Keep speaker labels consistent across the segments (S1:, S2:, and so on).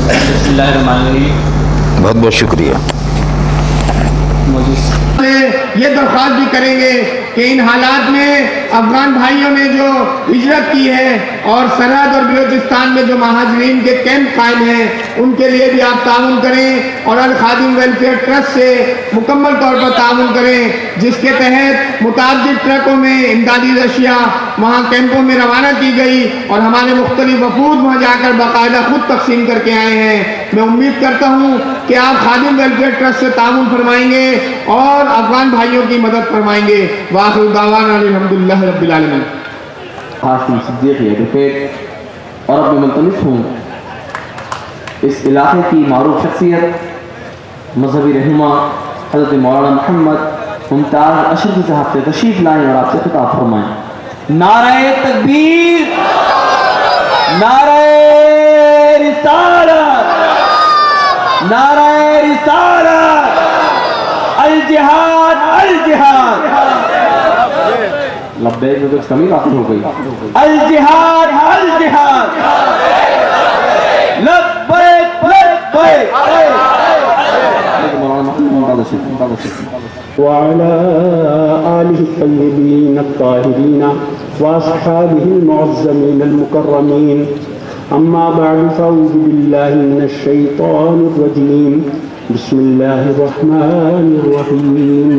S1: بسم اللہ الرحمن الرحیم.
S2: بہت بہت شکریہ.
S3: یہ درخواست بھی کریں گے کہ ان حالات میں افغان بھائیوں نے جو ہجرت کی ہے اور سرحد اور بلوچستان میں جو مہاجرین کے کیمپ قائم ہیں ان کے لیے بھی آپ تعاون کریں اور الخادم ویلفیئر ٹرسٹ سے مکمل طور پر تعاون کریں، جس کے تحت متعدد ٹرکوں میں امدادی اشیاء وہاں کیمپوں میں روانہ کی گئی اور ہمارے مختلف وفود وہاں جا کر باقاعدہ خود تقسیم کر کے آئے ہیں. میں امید کرتا ہوں کہ آپ خادم ویلفیئر ٹرسٹ سے تعاون فرمائیں گے اور افغان بھائیوں کی مدد فرمائیں گے. وآخر دعوانا الحمدللہ رب العالمین.
S4: قاسم صدیق ایڈوکیٹ اور اب میں ملتمس ہوں اس علاقے کی معروف شخصیت مذہبی رہنما حضرت مولانا محمد ممتاز اشرفی صاحب سے تشریف لائیں اور آپ سے خطاب فرمائیں. نعرہ تکبیر، نعرہ رسالت، نعرہ رسالت، الجہاد الجہاد. لبیک میں کچھ کمی کافی ہو گئی. الجہاد الجہاد، لبیک لبیک.
S5: وعلى آله الطيبين الطاهرين وأصحابه المعظمين المكرمين. أما بعد فأعوذ بالله من الشيطان الرجيم. بسم الله الرحمن الرحيم.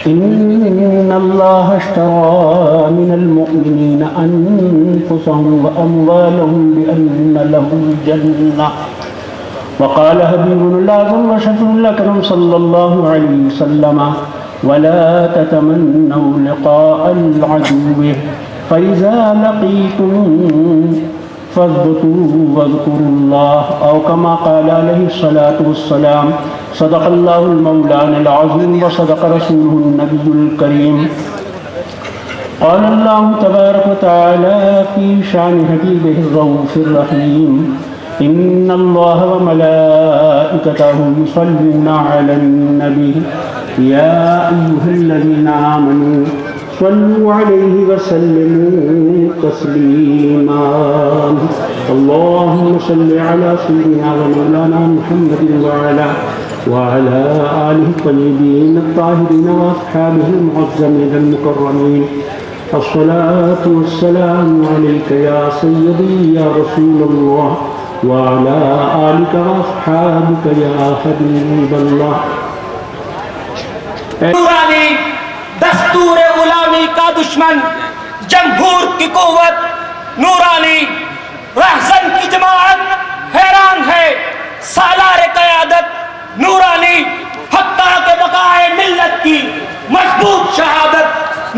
S5: إن الله اشترى من المؤمنين أنفسهم وأموالهم بأن لهم الجنة. وقال حبيب الله وشفيع الأكرم صلى الله عليه وسلم: ولا تتمنوا لقاء العدو فإذا لقيتم فاثبتوا واذكروا الله، أو كما قال عليه الصلاة والسلام. صدق الله المولان العظيم وصدق رسوله النبي الكريم. قال الله تبارك وتعالى في شأن حبيبه الرؤوف الرحيم: إن الله وملائكته يصلون على النبي يا أيها الذين آمنوا صلوا عليه وسلموا تسليما. اللهم صل على سيدنا ومولانا محمد وعلى آله الطيبين الطاهرين وأصحابه المعظمين المكرمين. الصلاة والسلام عليك يا سيدي يا رسول الله وعلى آلك وأصحابك يا حبيب الله.
S6: نورانی دستور غلامی کا دشمن، جمہور کی قوت نورانی، رہزن کی جماعت حیران ہے، سالار قیادت نورانی، حتیٰ کہ بقائے ملت کی مضبوط شہادت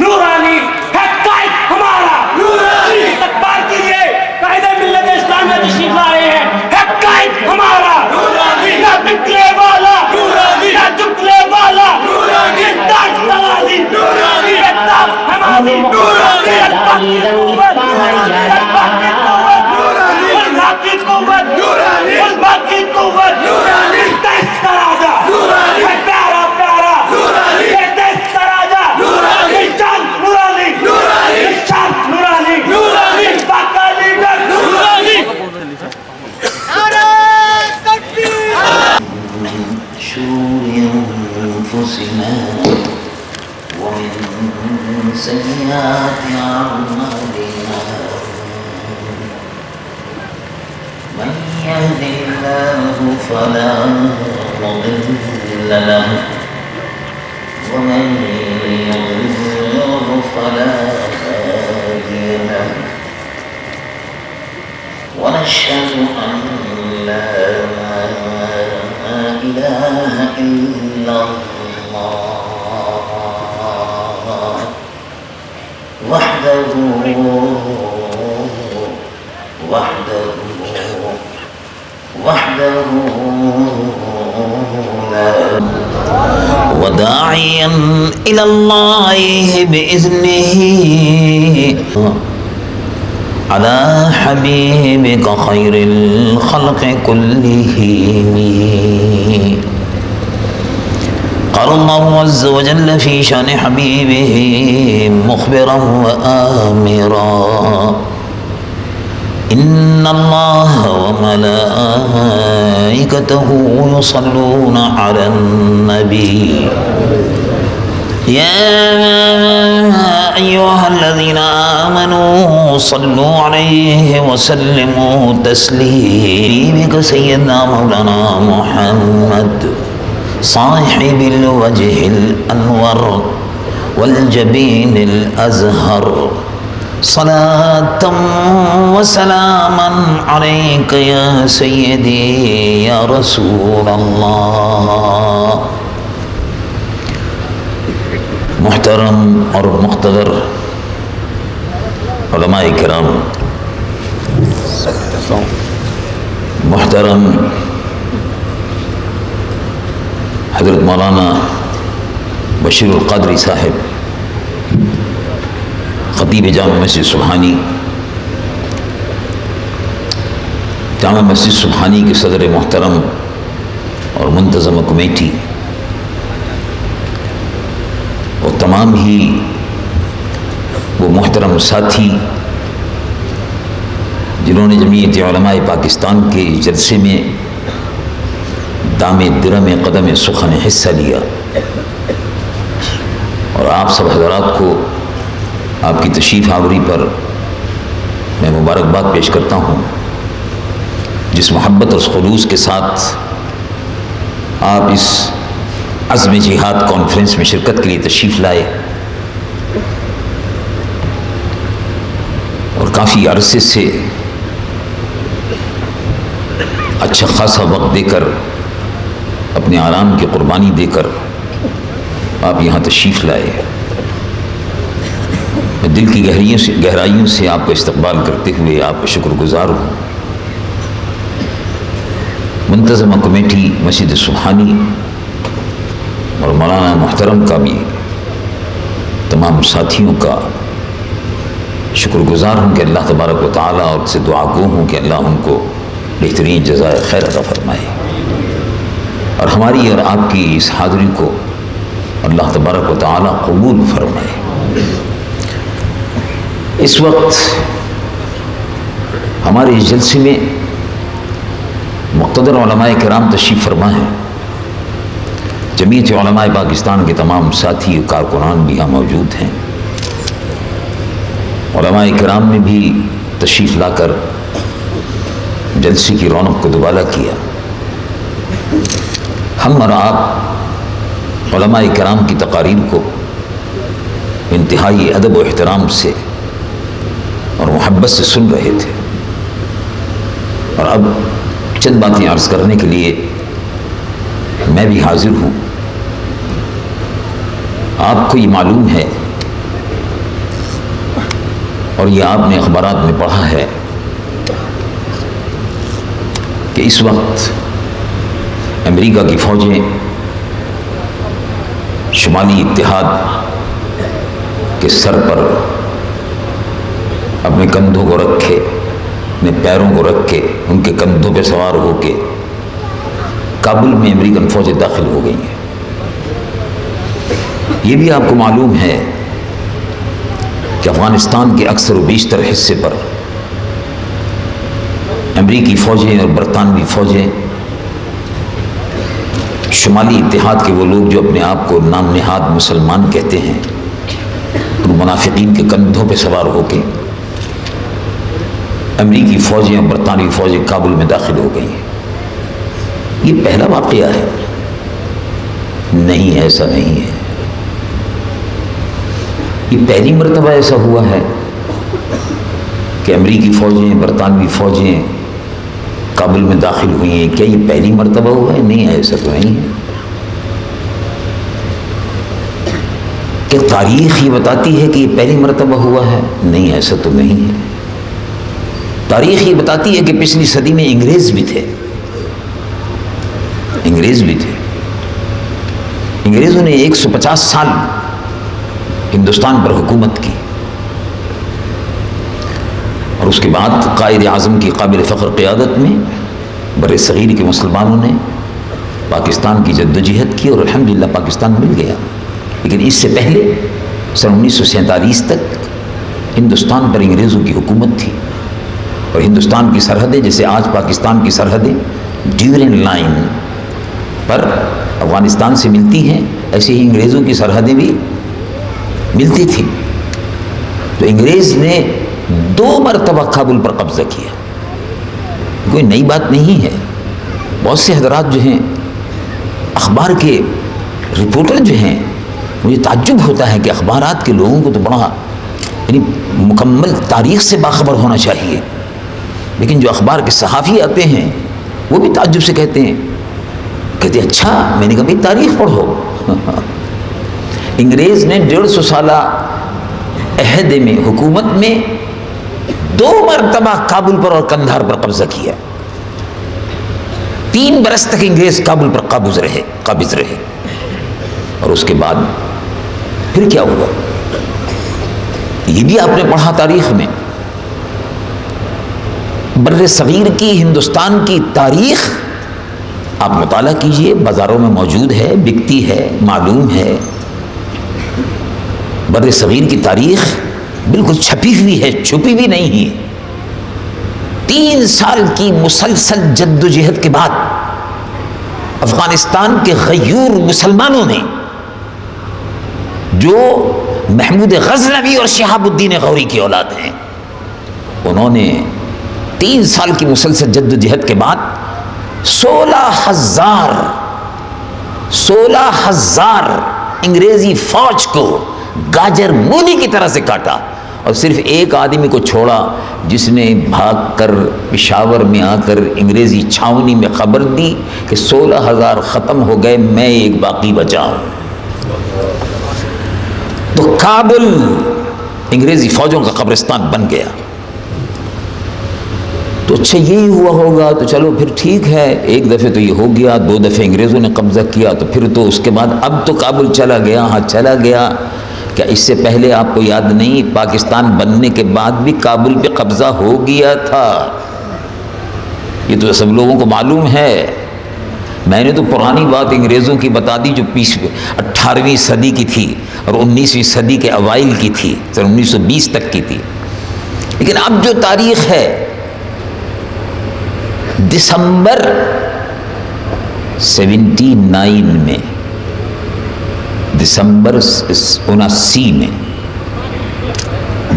S6: نورانی ہے. قائد ہمارا نورانی، استقبال کیجیے قائد ملت اسلام میں تشریف لا رہے ہیں. ہے قائد ہمارا نورانی، نہ بکنے والا نورانی، نہ جھکنے والا نورانی، تاج سواری نورانی، تاج ہماری نورانی، اللہ کی قوت نورانی، اللہ کی قوت نورانی، اللہ کی قوت نورانی، اللہ کی قوت نورانی. دیش کا راجا نورانی، پیارا پیارا نورانی، دیش کا راجا نورانی، جان نورانی نورانی، شان نورانی نورانی، باقا لیڈر نورانی.
S7: أنفسنا ومن سيئات أعمالنا من يهد الله فلا مضل له ومن يضلل فلا هادي له ونشهد أن لا إله إلا الله وحده لا وداعيا إلى الله بإذنه على حبيبك خير الخلق كلهم. قال الله عز وجل في شأن حبيبه مخبرا وآمرا: إن الله وملائكته يصلون على النبي يا أيها الذين آمنوا صلوا عليه وسلموا تسليما سيدنا مولانا محمد صاحب الوجه الأنور والجبين الأزهر صلاة وسلاما عليك يا سيدي يا رسول الله. محترم اور مقتدر علماء کرام، محترم حضرت مولانا بشیر القادری صاحب خطیب جامع مسجد سبحانی، جامع مسجد سبحانی کے صدر محترم اور منتظم کمیٹی، اور تمام ہی وہ محترم ساتھی جنہوں نے جمعیت علماء پاکستان کے جلسے میں دام درم قدم سخن حصہ لیا، اور آپ سب حضرات کو آپ کی تشریف آوری پر میں مبارکباد پیش کرتا ہوں. جس محبت اور خلوص کے ساتھ آپ اس عزم جہاد کانفرنس میں شرکت کے لیے تشریف لائے اور کافی عرصے سے اچھا خاصا وقت دے کر اپنے آرام کی قربانی دے کر آپ یہاں تشریف لائے، میں دل کی گہرائیوں سے آپ کا استقبال کرتے ہوئے آپ کا شکر گزار ہوں. منتظمہ کمیٹی مسجد سبحانی اور مولانا محترم کا بھی تمام ساتھیوں کا شکر گزار ہوں کہ اللہ تبارک و تعالیٰ اور سے دعا گو ہوں کہ اللہ ان کو بہترین جزائے خیر عطا فرمائے، اور ہماری اور آپ کی اس حاضری کو اللہ تبارک و تعالیٰ قبول فرمائے. اس وقت ہمارے اس جلسے میں مقتدر علماء کرام تشریف فرما ہیں. جمعیت علماء پاکستان کے تمام ساتھی و کارکنان بھی یہاں موجود ہیں. علماء کرام نے بھی تشریف لا کر جلسے کی رونق کو دوبالا کیا. ہم اور آپ علماء کرام کی تقاریر کو انتہائی ادب و احترام سے اور محبت سے سن رہے تھے، اور اب چند باتیں عرض کرنے کے لیے میں بھی حاضر ہوں. آپ کو یہ معلوم ہے اور یہ آپ نے اخبارات میں پڑھا ہے کہ اس وقت امریکہ کی فوجیں شمالی اتحاد کے سر پر اپنے کندھوں کو رکھے، اپنے پیروں کو رکھ کے ان کے کندھوں پہ سوار ہو کے کابل میں امریکن فوجیں داخل ہو گئی ہیں. یہ بھی آپ کو معلوم ہے کہ افغانستان کے اکثر و بیشتر حصے پر امریکی فوجیں اور برطانوی فوجیں، شمالی اتحاد کے وہ لوگ جو اپنے آپ کو نام نہاد مسلمان کہتے ہیں، ان منافقین کے کندھوں پہ سوار ہو کے امریکی فوجیں اور برطانوی فوجیں کابل میں داخل ہو گئی ہیں. یہ پہلا واقعہ ہے؟ نہیں، ایسا نہیں ہے. یہ پہلی مرتبہ ایسا ہوا ہے کہ امریکی فوجیں، برطانوی فوجیں کابل میں داخل ہوئی ہیں. کیا یہ پہلی مرتبہ ہوا ہے؟ نہیں، ایسا تو نہیں ہے. کیا تاریخ یہ بتاتی ہے کہ یہ پہلی مرتبہ ہوا ہے؟ نہیں، ایسا تو نہیں ہے. تاریخ یہ بتاتی ہے کہ پچھلی صدی میں انگریز بھی تھے. انگریزوں نے 150 سال ہندوستان پر حکومت کی، اور اس کے بعد قائد اعظم کی قابل فخر قیادت میں بر صغیر کے مسلمانوں نے پاکستان کی جدوجہد کی اور الحمدللہ پاکستان مل گیا. لیکن اس سے پہلے سن 1947 تک ہندوستان پر انگریزوں کی حکومت تھی. اور ہندوستان کی سرحدیں جیسے آج پاکستان کی سرحدیں ڈیورین لائن پر افغانستان سے ملتی ہیں، ایسے ہی انگریزوں کی سرحدیں بھی ملتی تھیں. تو انگریز نے 2 مرتبہ کابل پر قبضہ کیا. کوئی نئی بات نہیں ہے. بہت سے حضرات جو ہیں اخبار کے رپورٹر جو ہیں، مجھے تعجب ہوتا ہے کہ اخبارات کے لوگوں کو تو بڑا یعنی مکمل تاریخ سے باخبر ہونا چاہیے، لیکن جو اخبار کے صحافی آتے ہیں وہ بھی تعجب سے کہتے ہیں اچھا. میں نے کہا بھائی تاریخ پڑھو. انگریز نے 150 سالہ عہد میں حکومت میں 2 مرتبہ کابل پر اور قندھار پر قبضہ کیا. 3 برس تک انگریز کابل پر قابض رہے. اور اس کے بعد پھر کیا ہوا یہ بھی آپ نے پڑھا تاریخ میں. بر صغیر کی ہندوستان کی تاریخ آپ مطالعہ کیجئے، بازاروں میں موجود ہے، بکتی ہے، معلوم ہے. بر صغیر کی تاریخ بالکل چھپی ہوئی ہے، چھپی بھی نہیں ہے. 3 سال کی مسلسل جدوجہد کے بعد افغانستان کے غیور مسلمانوں نے، جو محمود غزنوی اور شہاب الدین غوری کی اولاد ہیں، انہوں نے 3 سال کی مسلسل جدوجہد کے بعد 16,000 انگریزی فوج کو گاجر مولی کی طرح سے کاٹا، اور صرف ایک آدمی کو چھوڑا جس نے بھاگ کر پشاور میں آ کر انگریزی چھاونی میں خبر دی کہ 16,000 ختم ہو گئے، میں ایک باقی بچا ہوں. تو کابل انگریزی فوجوں کا قبرستان بن گیا. تو اچھا یہی ہوا ہوگا تو چلو پھر ٹھیک ہے، ایک دفعہ تو یہ ہو گیا، 2 دفعہ انگریزوں نے قبضہ کیا، تو پھر تو اس کے بعد اب تو کابل چلا گیا. ہاں چلا گیا. کیا اس سے پہلے آپ کو یاد نہیں پاکستان بننے کے بعد بھی کابل پہ قبضہ ہو گیا تھا؟ یہ تو سب لوگوں کو معلوم ہے. میں نے تو پرانی بات انگریزوں کی بتا دی جو 18ویں صدی کی تھی اور 19ویں صدی کے اوائل کی تھی، سن 1920 تک کی تھی. لیکن اب جو تاریخ ہے دسمبر 79 میں،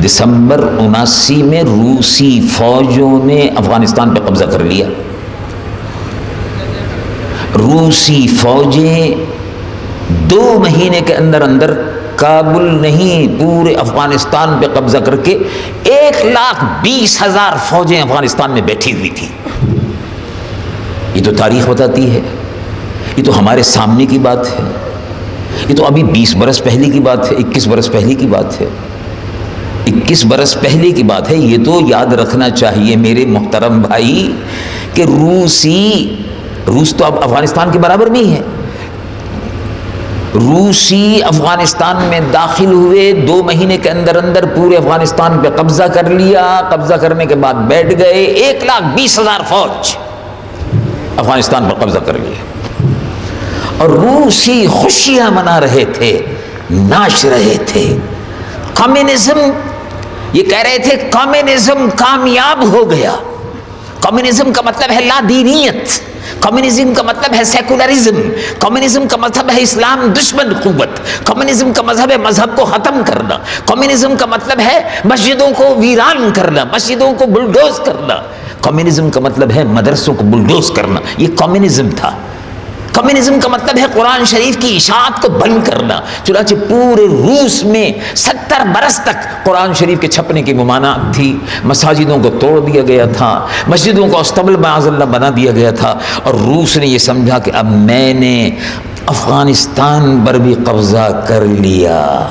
S7: دسمبر 79 میں روسی فوجوں نے افغانستان پہ قبضہ کر لیا. روسی فوجیں 2 مہینے کے اندر کابل نہیں پورے افغانستان پہ قبضہ کر کے 1,20,000 فوجیں افغانستان میں بیٹھی ہوئی تھی. یہ تو تاریخ بتاتی ہے، یہ تو ہمارے سامنے کی بات ہے، یہ تو ابھی 20 برس پہلے کی بات ہے، 21 برس پہلے کی بات ہے، 21 برس پہلے کی بات ہے. یہ تو یاد رکھنا چاہیے میرے محترم بھائی کہ روس تو اب افغانستان کے برابر نہیں ہے. روسی افغانستان میں داخل ہوئے، 2 مہینے کے اندر پورے افغانستان پہ قبضہ کر لیا. قبضہ کرنے کے بعد بیٹھ گئے. 1,20,000 فوج افغانستان پر قبضہ کر لیا. اور روسی خوشیاں منا رہے تھے، ناچ رہے تھے. کمیونزم، یہ کہہ رہے تھے کمیونزم کامیاب ہو گیا. کمیونزم کا مطلب ہے لا دینیت، کمیونزم کا مطلب ہے سیکولرزم، کمیونزم کا مطلب ہے اسلام دشمن قوت، کمیونزم کا مذہب ہے مذہب کو ختم کرنا، کمیونزم کا مطلب ہے مسجدوں کو ویران کرنا، مسجدوں کو بلڈوز کرنا، کمیونزم کا مطلب ہے مدرسوں کو بلڈوز کرنا. یہ کمیونزم تھا. کمیونزم کا مطلب ہے قرآن شریف کی اشاعت کو بند کرنا. چنانچہ پورے روس میں 70 برس تک قرآن شریف کے چھپنے کی ممانعت تھی. مساجدوں کو توڑ دیا گیا تھا، مسجدوں کو استبل معاذ اللہ بنا دیا گیا تھا. اور روس نے یہ سمجھا کہ اب میں نے افغانستان پر بھی قبضہ کر لیا.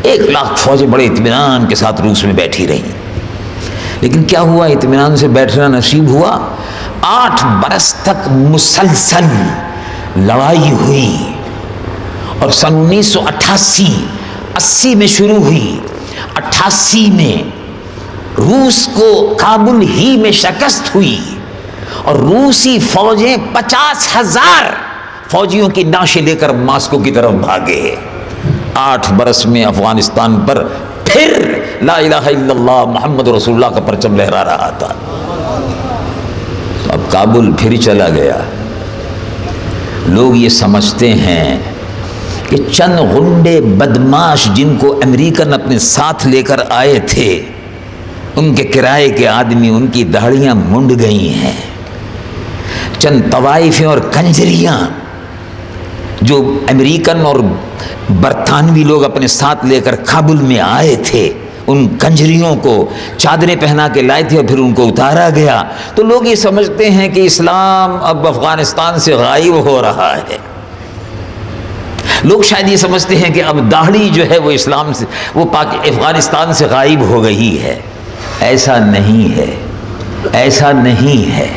S7: 1,00,000 فوجیں بڑے اطمینان کے ساتھ روس میں بیٹھی رہیں. لیکن کیا ہوا؟ اطمینان سے بیٹھنا نصیب ہوا؟ 8 برس تک مسلسل لڑائی ہوئی. اور سن 1988 میں شروع ہوئی. 88 میں روس کو کابل ہی میں شکست ہوئی اور روسی فوجیں 50,000 فوجیوں کی نعشیں لے کر ماسکو کی طرف بھاگے. 8 برس میں افغانستان پر پھر لا الہ الا اللہ محمد رسول اللہ کا پرچم لہرا رہا تھا۔ اب کابل پھر چلا گیا۔ لوگ یہ سمجھتے ہیں کہ چند غنڈے بدماش جن کو امریکن اپنے ساتھ لے کر آئے تھے، ان کے کرائے کے آدمی، ان کی داڑھیاں منڈ گئی ہیں۔ چند طوائفیں اور کنجریاں جو امریکن اور برطانوی لوگ اپنے ساتھ لے کر کابل میں آئے تھے، ان کنجریوں کو چادریں پہنا کے لائے تھے اور پھر ان کو اتارا گیا۔ تو لوگ یہ سمجھتے ہیں کہ اسلام اب افغانستان سے غائب ہو رہا ہے۔ لوگ شاید یہ سمجھتے ہیں کہ اب داڑھی جو ہے وہ اسلام سے، وہ افغانستان سے غائب ہو گئی ہے۔ ایسا نہیں ہے، ایسا نہیں ہے۔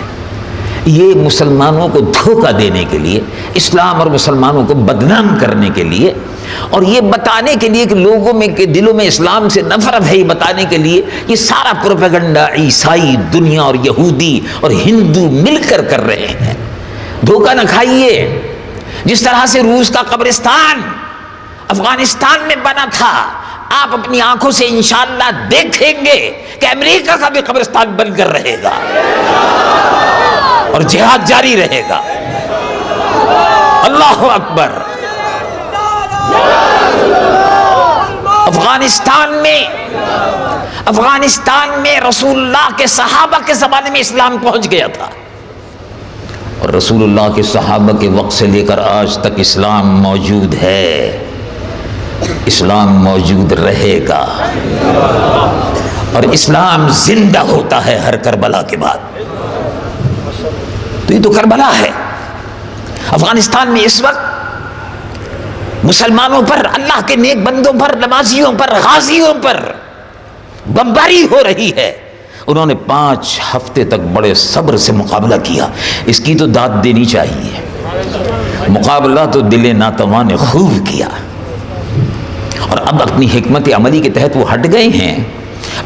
S7: یہ مسلمانوں کو دھوکہ دینے کے لیے، اسلام اور مسلمانوں کو بدنام کرنے کے لیے، اور یہ بتانے کے لیے کہ لوگوں میں کے دلوں میں اسلام سے نفرت ہے، یہ بتانے کے لیے یہ سارا پروپیگنڈا عیسائی دنیا اور یہودی اور ہندو مل کر کر رہے ہیں۔ دھوکہ نہ کھائیے۔ جس طرح سے روس کا قبرستان افغانستان میں بنا تھا، آپ اپنی آنکھوں سے انشاءاللہ دیکھیں گے کہ امریکہ کا بھی قبرستان بن کر رہے گا اور جہاد جاری رہے گا۔ اللہ اکبر۔ افغانستان میں رسول اللہ کے صحابہ کے زمانے میں اسلام پہنچ گیا تھا، اور رسول اللہ کے صحابہ کے وقت سے لے کر آج تک اسلام موجود ہے، اسلام موجود رہے گا، اور اسلام زندہ ہوتا ہے ہر کربلا کے بعد۔ تو یہ تو کربلا ہے۔ افغانستان میں اس وقت مسلمانوں پر، اللہ کے نیک بندوں پر، نمازیوں پر، غازیوں پر بمباری ہو رہی ہے۔ انہوں نے 5 ہفتے تک بڑے صبر سے مقابلہ کیا۔ اس کی تو داد دینی چاہیے۔ مقابلہ تو دل ناتواں نے خوب کیا، اور اب اپنی حکمت عملی کے تحت وہ ہٹ گئے ہیں،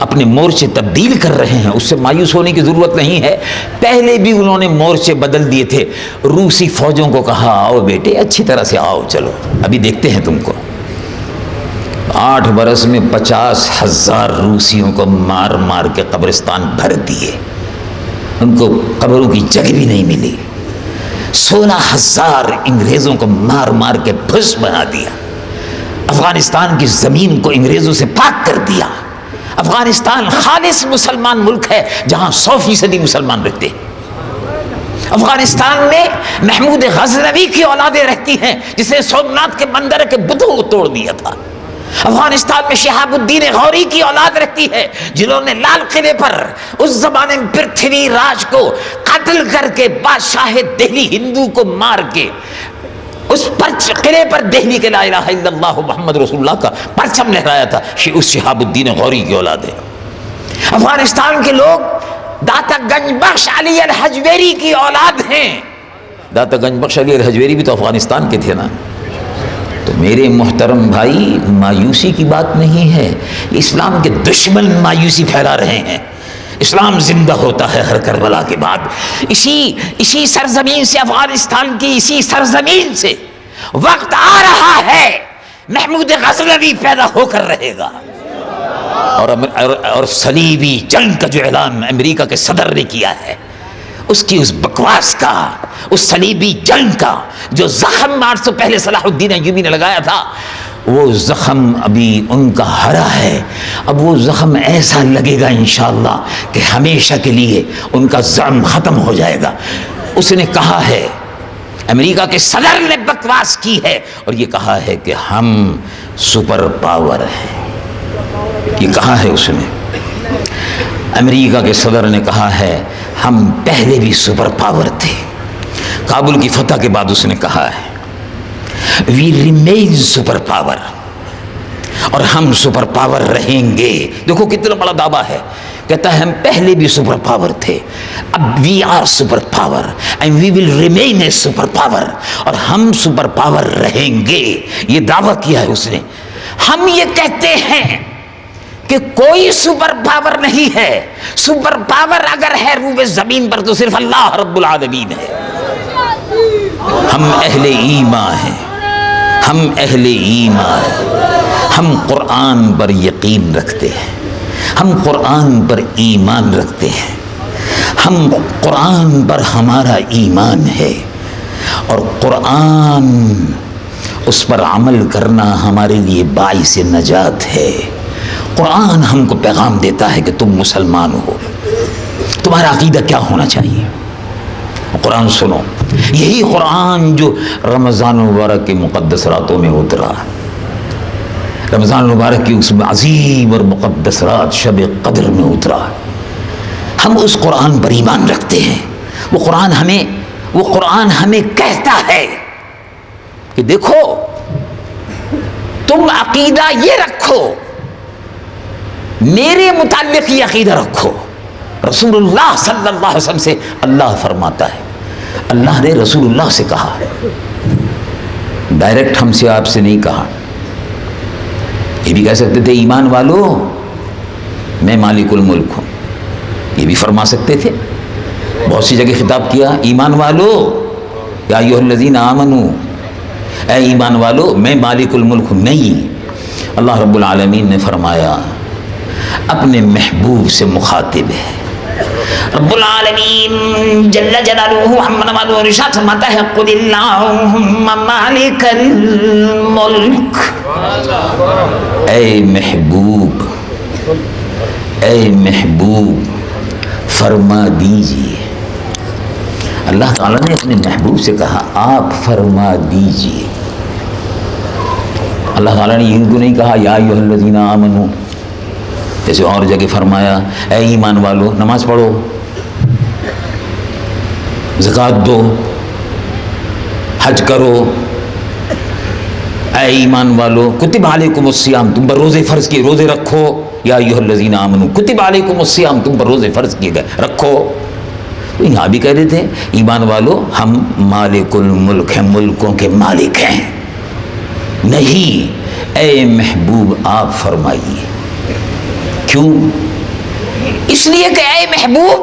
S7: اپنے مورچے تبدیل کر رہے ہیں۔ اس سے مایوس ہونے کی ضرورت نہیں ہے۔ پہلے بھی انہوں نے مورچے بدل دیے تھے۔ روسی فوجوں کو کہا آؤ بیٹے اچھی طرح سے آؤ، چلو ابھی دیکھتے ہیں تم کو۔ 8 برس میں 50,000 روسیوں کو مار مار کے قبرستان بھر دیے، ان کو قبروں کی جگہ بھی نہیں ملی۔ 16,000 انگریزوں کو مار مار کے بھس بنا دیا۔ افغانستان کی زمین کو انگریزوں سے پاک کر دیا۔ افغانستان خالص مسلمان ملک ہے جہاں 100% مسلمان رہتے ہیں۔ افغانستان میں محمود غزنوی کی اولادیں رہتی ہیں جس نے سومناتھ کے مندر کے بتوں کو توڑ دیا تھا۔ افغانستان میں شہاب الدین غوری کی اولاد رہتی ہے جنہوں نے لال قلعے پر اس زمانے میں پرتھوی راج کو قتل کر کے بادشاہ دہلی ہندو کو مار کے اس قلعے پر دہلی کے لا الہ الا اللہ محمد رسول اللہ کا پرچم لہرایا تھا۔ اس شہاب الدین غوری کی اولاد ہے۔ افغانستان کے لوگ داتا گنج بخش علی الحجویری کی اولاد ہیں۔ داتا گنج بخش علی الحجویری بھی تو افغانستان کے تھے نا۔ تو میرے محترم بھائی، مایوسی کی بات نہیں ہے، اسلام کے دشمن مایوسی پھیلا رہے ہیں۔ اسلام زندہ ہوتا ہے ہر کربلا کے بعد۔ اسی سرزمین سے، افغانستان کی اسی سرزمین سے وقت آ رہا ہے محمود غزنوی پیدا ہو کر رہے گا، اور صلیبی جنگ کا جو اعلان امریکہ کے صدر نے کیا ہے، اس کی اس بکواس کا، اس صلیبی جنگ کا جو زخم 800 پہلے صلاح الدین ایوبی نے لگایا تھا، وہ زخم ابھی ان کا ہرا ہے۔ اب وہ زخم ایسا لگے گا انشاءاللہ کہ ہمیشہ کے لیے ان کا زعم ختم ہو جائے گا۔ اس نے کہا ہے، امریکہ کے صدر نے بکواس کی ہے اور یہ کہا ہے کہ ہم سپر پاور ہیں۔ یہ کہا ہے اس نے، امریکہ کے صدر نے کہا ہے ہم پہلے بھی سپر پاور تھے۔ کابل کی فتح کے بعد اس نے کہا ہے وی ریمین سپر پاور، اور ہم سپر پاور رہیں گے۔ دیکھو کتنا بڑا دعویٰ ہے، کہتا ہے ہم پہلے بھی سپر پاور تھے، اب we are super power and we will remain a super power, اور ہم سپر پاور رہیں گے۔ یہ دعویٰ کیا ہے اس نے۔ ہم یہ کہتے ہیں کہ کوئی سپر پاور نہیں ہے، سپر پاور اگر ہے روبے زمین پر تو صرف اللہ رب العالمین ہے۔ ہم اہل ایمان ہیں، ہم اہل ایمان ہیں، ہم قرآن پر یقین رکھتے ہیں۔ ہم قرآن پر ایمان رکھتے ہیں، ہم قرآن پر ہمارا ایمان ہے، اور قرآن اس پر عمل کرنا ہمارے لیے باعث نجات ہے۔ قرآن ہم کو پیغام دیتا ہے کہ تم مسلمان ہو، تمہارا عقیدہ کیا ہونا چاہیے۔ قرآن سنو، یہی قرآن جو رمضان المبارک کے مقدس راتوں میں اترا، رمضان المبارک کی اس عظیم اور مقدس رات شب قدر میں اترا، ہم اس قرآن پر ایمان رکھتے ہیں۔ وہ قرآن ہمیں کہتا ہے کہ دیکھو تم عقیدہ یہ رکھو، میرے متعلق یہ عقیدہ رکھو۔ رسول اللہ صلی اللہ علیہ وسلم سے اللہ فرماتا ہے، اللہ نے رسول اللہ سے کہا، ڈائریکٹ ہم سے آپ سے نہیں کہا۔ یہ بھی کہہ سکتے تھے ایمان والو میں مالک الملک ہوں، یہ بھی فرما سکتے تھے، بہت سی جگہ خطاب کیا ایمان والو یا ایھا الذین آمنو، اے ایمان والو میں مالک الملک ہوں۔ نہیں، اللہ رب العالمین نے فرمایا، اپنے محبوب سے مخاطب ہے۔ رب العالمین جل جلالہ ہم نوالہ ارشاد فرماتا ہے، قل اللہم مالک الملک، اے محبوب، اے محبوب فرما دیجئے۔ اللہ تعالیٰ نے اپنے محبوب سے کہا آپ فرما دیجئے۔ اللہ تعالیٰ نے ان کو نہیں کہا یا ایھا الذین آمنو، جیسے اور جگہ فرمایا اے ایمان والو نماز پڑھو، زکوٰۃ دو، حج کرو، اے ایمان والو کتب علیکم الصیام، تم پر روزے فرض کیے، روزے رکھو۔ یا ایھا الذین آمنو کتب علیکم الصیام، تم پر روزے فرض کیے گئے، رکھو۔ تو یہاں بھی کہہ رہے تھے ایمان والو ہم مالک الملک ہیں، ملکوں کے مالک ہیں۔ نہیں، اے محبوب آپ فرمائیے۔ کیوں؟ اس لیے کہ اے محبوب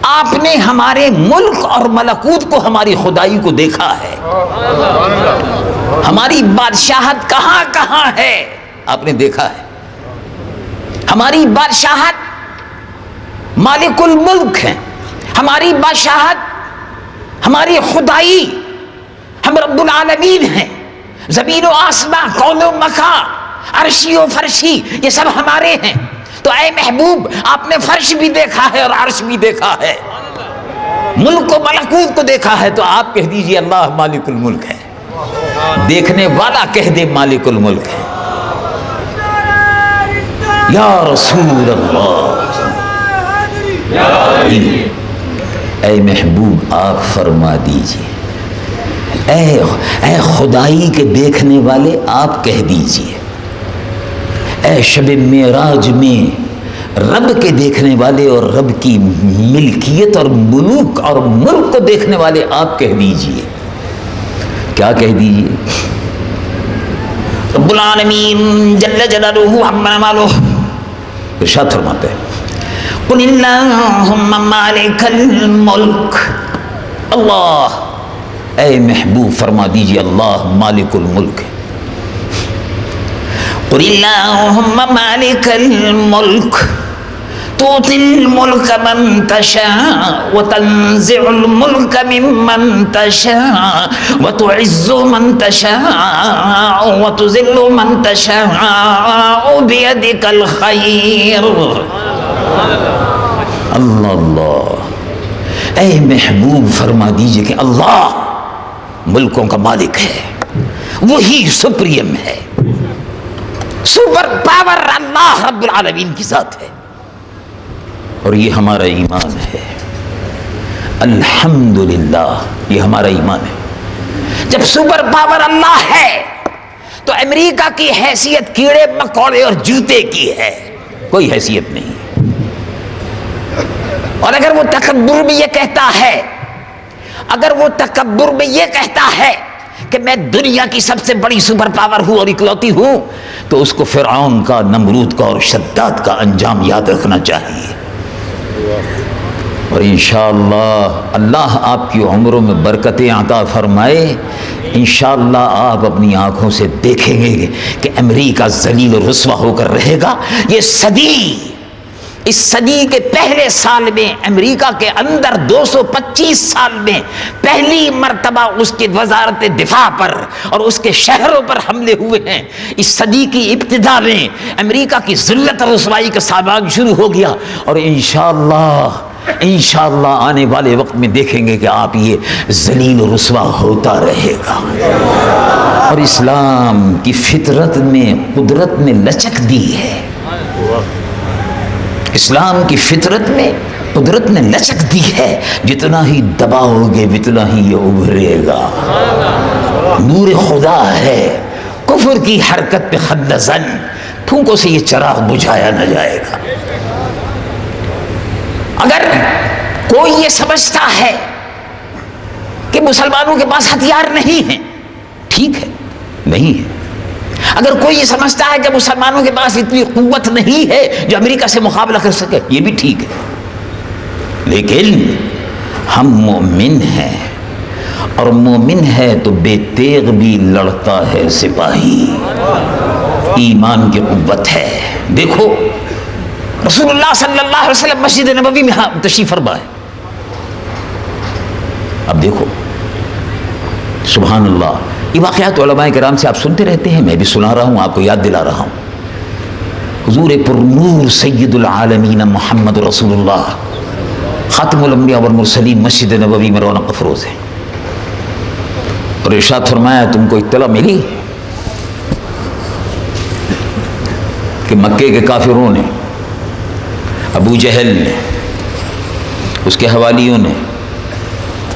S7: آپ نے ہمارے ملک اور ملکوت کو، ہماری خدائی کو دیکھا ہے، ہماری بادشاہت کہاں کہاں ہے آپ نے دیکھا ہے۔ ہماری بادشاہت مالک الملک ہے، ہماری بادشاہت، ہماری خدائی، ہم رب العالمین ہیں۔ زمین و آسمان، کون و مکان، عرشی و فرشی، یہ سب ہمارے ہیں۔ تو اے محبوب آپ نے فرش بھی دیکھا ہے اور عرش بھی دیکھا ہے، ملک و ملکوت کو دیکھا ہے، تو آپ کہہ دیجئے اللہ مالک الملک ہے۔ دیکھنے والا کہہ دے مالک الملک ہے۔ یا رسول اللہ، اے محبوب آپ فرما دیجئے، اے خدائی کے دیکھنے والے آپ کہہ دیجئے، اے شب معراج میں رب کے دیکھنے والے اور رب کی ملکیت اور ملوک اور ملک کو دیکھنے والے آپ کہہ دیجئے۔ کیا کہہ دیجئے؟ رب العالمین جل جلالہ عما والہ ارشاد فرماتے ہیں، قل اللہم مالک الملک، اللہ، اے محبوب فرما دیجئے اللہ مالک الملک ہے۔ قل اللہم مالک الملک تؤتی الملک من تشاء وتنزع الملک ممن تشاء وتعز من تشاء وتذل من تشاء بیدک الخیر۔ اللہ اللہ، اے محبوب فرما دیجئے کہ اللہ ملکوں کا مالک ہے، وہی سپریم ہے، سپر پاور اللہ رب العالمین کی ذات ہے، اور یہ ہمارا ایمان ہے۔ الحمدللہ، یہ ہمارا ایمان ہے۔ جب سپر پاور اللہ ہے تو امریکہ کی حیثیت کیڑے مکوڑے اور جوتے کی ہے، کوئی حیثیت نہیں۔ اور اگر وہ تکبر میں یہ کہتا ہے، اگر وہ تکبر میں یہ کہتا ہے کہ میں دنیا کی سب سے بڑی سپر پاور ہوں اور اکلوتی ہوں، تو اس کو فرعون کا، نمرود کا اور شداد کا انجام یاد رکھنا چاہیے۔ اور انشاءاللہ اللہ آپ کی عمروں میں برکتیں عطا فرمائے. انشاءاللہ آپ اپنی آنکھوں سے دیکھیں گے کہ امریکہ ذلیل و رسوا ہو کر رہے گا. یہ صدی، اس صدی کے پہلے سال میں امریکہ کے اندر 225 سال میں پہلی مرتبہ اس کی وزارت دفاع پر اور اس کے شہروں پر حملے ہوئے ہیں. اس صدی کی ابتدا میں امریکہ کی ذلت اور رسوائی کا سامان شروع ہو گیا، اور انشاءاللہ آنے والے وقت میں دیکھیں گے کہ آپ یہ ذلیل و رسوا ہوتا رہے گا. اور اسلام کی فطرت میں قدرت نے لچک دی ہے، اسلام کی فطرت میں قدرت نے لچک دی ہے. جتنا ہی دباؤ گے اتنا ہی یہ ابھرے گا. نور خدا ہے، کفر کی حرکت پہ خد زن، پھونکوں سے یہ چراغ بجھایا نہ جائے گا. اگر کوئی یہ سمجھتا ہے کہ مسلمانوں کے پاس ہتھیار نہیں ہیں، ٹھیک ہے، نہیں ہے. اگر کوئی یہ سمجھتا ہے کہ مسلمانوں کے پاس اتنی قوت نہیں ہے جو امریکہ سے مقابلہ کر سکے، یہ بھی ٹھیک ہے. لیکن ہم مومن ہیں، اور مومن ہے تو بے تیغ بھی لڑتا ہے سپاہی. ایمان کی قوت ہے. دیکھو رسول اللہ صلی اللہ علیہ وسلم مسجد نبوی میں تشریف فرما ہے. اب دیکھو سبحان اللہ، یہ واقعات علماء کرام سے آپ سنتے رہتے ہیں، میں بھی سنا رہا ہوں، آپ کو یاد دلا رہا ہوں. حضور پر نور سید العالمین محمد رسول اللہ خاتم الانبیاء والمرسلین مسجد نبوی میں رونق افروز ہے. اور ارشاد فرمایا تم کو اطلاع ملی کہ مکے کے کافروں نے، ابو جہل نے، اس کے حوالیوں نے،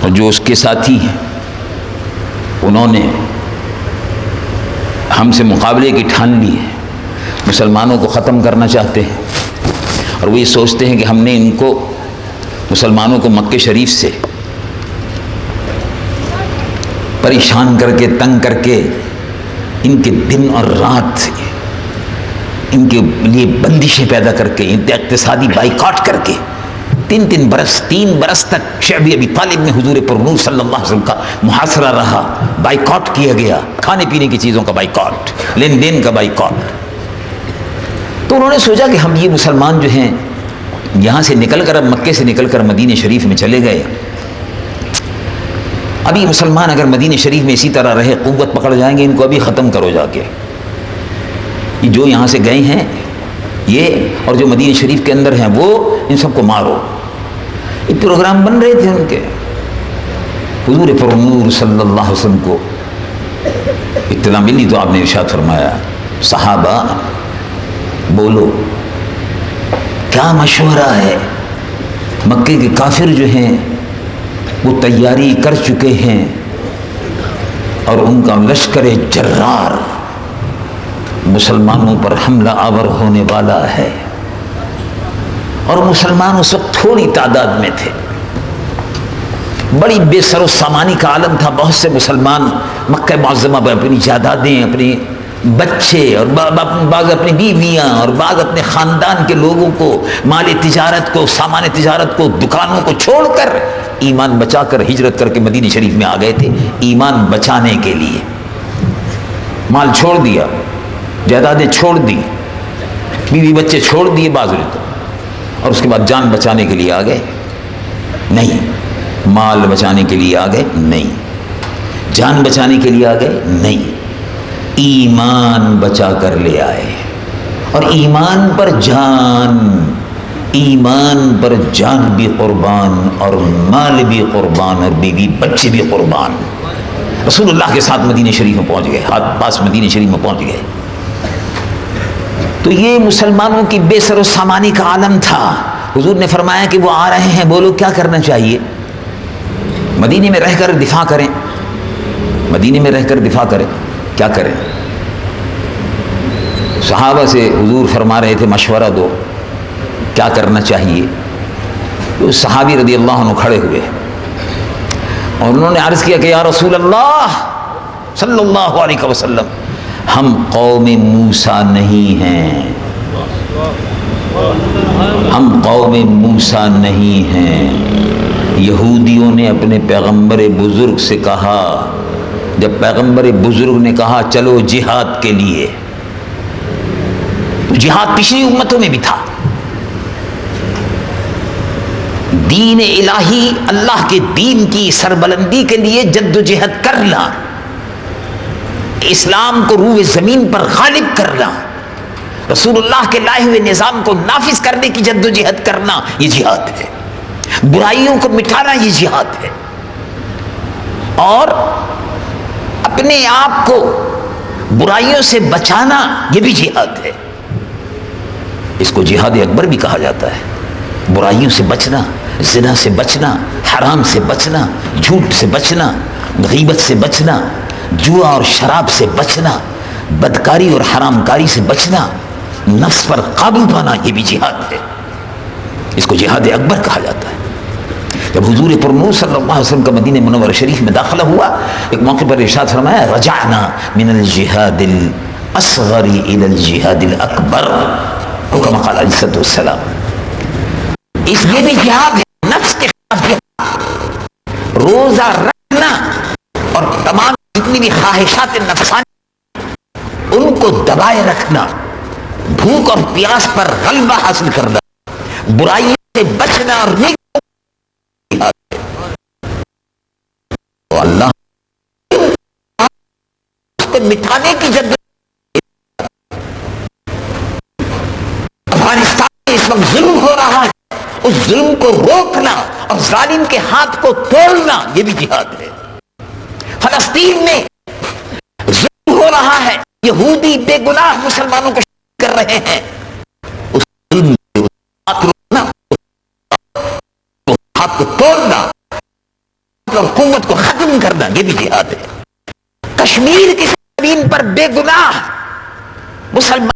S7: اور جو اس کے ساتھی ہیں، انہوں نے ہم سے مقابلے کی ٹھان لی ہے. مسلمانوں کو ختم کرنا چاہتے ہیں، اور وہ یہ سوچتے ہیں کہ ہم نے ان کو، مسلمانوں کو مکہ شریف سے پریشان کر کے، تنگ کر کے، ان کے دن اور رات ان کے لیے بندشیں پیدا کر کے، اقتصادی بائیکاٹ کر کے، 3 برس تک شعب ابی طالب میں حضور پر نور صلی اللہ علیہ وسلم کا محاصرہ رہا. بائیکاٹ کیا گیا، کھانے پینے کی چیزوں کا بائیکاٹ، لین دین کا بائیکاٹ. تو انہوں نے سوچا کہ ہم یہ مسلمان جو ہیں یہاں سے نکل کر، اب مکے سے نکل کر مدینہ شریف میں چلے گئے. ابھی مسلمان اگر مدینہ شریف میں اسی طرح رہے، قوت پکڑ جائیں گے، ان کو ابھی ختم کرو جا کے. یہ جو یہاں سے گئے ہیں یہ، اور جو مدینہ شریف کے اندر ہیں وہ، ان سب کو مارو. یہ پروگرام بن رہے تھے ان کے. حضور پر نور صلی اللہ علیہ وسلم کو اطلاع ملی تو آپ نے ارشاد فرمایا صحابہ بولو کیا مشورہ ہے. مکے کے کافر جو ہیں وہ تیاری کر چکے ہیں، اور ان کا لشکر جرار مسلمانوں پر حملہ آور ہونے والا ہے. اور مسلمان اس وقت تھوڑی تعداد میں تھے، بڑی بے سر و سامانی کا عالم تھا. بہت سے مسلمان مکہ معظمہ پر اپنی جائیدادیں، اپنے بچے، اور بعض اپنی بیویاں، اور بعض اپنے خاندان کے لوگوں کو، مال تجارت کو، سامان تجارت کو، دکانوں کو چھوڑ کر، ایمان بچا کر ہجرت کر کے مدینہ شریف میں آ گئے تھے. ایمان بچانے کے لیے مال چھوڑ دیا، جائیدادیں چھوڑ دی، بیوی بچے چھوڑ دیے بعض نے تو، اور اس کے بعد جان بچانے کے لیے آ گئے؟ نہیں. مال بچانے کے لیے آ گئے؟ نہیں. جان بچانے کے لیے آ گئے؟ نہیں. ایمان بچا کر لے آئے. اور ایمان پر جان، ایمان پر جان بھی قربان، اور مال بھی قربان، اور بیوی بچے بھی قربان. رسول اللہ کے ساتھ مدینہ شریف میں پہنچ گئے، ہاتھ پاس مدینہ شریف میں پہنچ گئے. تو یہ مسلمانوں کی بے سر و سامانی کا عالم تھا. حضور نے فرمایا کہ وہ آ رہے ہیں، بولو کیا کرنا چاہیے؟ مدینے میں رہ کر دفاع کریں، مدینے میں رہ کر دفاع کریں. کیا کریں؟ صحابہ سے حضور فرما رہے تھے مشورہ دو، کیا کرنا چاہیے. تو صحابی رضی اللہ عنہ کھڑے ہوئے اور انہوں نے عرض کیا کہ یا رسول اللہ صلی اللہ علیہ وسلم، ہم قوم موسیٰ نہیں ہیں. ہم قوم موسیٰ نہیں ہیں۔ یہودیوں نے اپنے پیغمبر بزرگ سے کہا، جب پیغمبر بزرگ نے کہا چلو جہاد کے لیے، تو جہاد پچھلی امتوں میں بھی تھا۔ دین الہی، اللہ کے دین کی سربلندی کے لیے جد و جہد کرنا، اسلام کو روئے زمین پر غالب کرنا، رسول اللہ کے لائے ہوئے نظام کو نافذ کرنے کی جد و جہد کرنا، یہ جہاد ہے۔ برائیوں کو مٹانا، یہ جہاد ہے۔ اور اپنے آپ کو برائیوں سے بچانا، یہ بھی جہاد ہے۔ اس کو جہاد اکبر بھی کہا جاتا ہے۔ برائیوں سے بچنا، زنا سے بچنا، حرام سے بچنا، جھوٹ سے بچنا، غیبت سے بچنا، جوا اور شراب سے بچنا، بدکاری اور حرام کاری سے بچنا، نفس پر قابو پانا، یہ بھی جہاد ہے۔ اس کو جہاد اکبر کہا جاتا ہے۔ جب حضور پرنور صلی اللہ علیہ وسلم کا مدینہ منورہ شریف میں داخلہ ہوا، ایک موقع پر ارشاد فرمایا رجعنا من الجہاد الاصغر الى الجہاد الاکبر، کما قال علیہ الصلوۃ والسلام۔ اس یہ بھی جہاد ہے، نفس کے خلاف جہاد، روزہ رکھنا اور تمام جتنی بھی خواہشات نفسانی ان کو دبائے رکھنا، بھوک اور پیاس پر غلبہ حاصل کرنا، برائیوں سے بچنا اور نیک تو اللہ اس کو مٹانے کی جد۔ افغانستان میں اس وقت ظلم ہو رہا ہے، اس ظلم کو روکنا اور ظالم کے ہاتھ کو توڑنا، یہ بھی جہاد ہے۔ فلسطین میں ظلم ہو رہا ہے، یہودی بے گناہ مسلمانوں کو کر رہے ہیں، اس ظلم کے ہاتھ روکنا، ہاتھ کو توڑنا اور حکومت کو ختم کرنا، یہ بھی جہاد ہے۔ کشمیر کی زمین پر بے گناہ مسلمان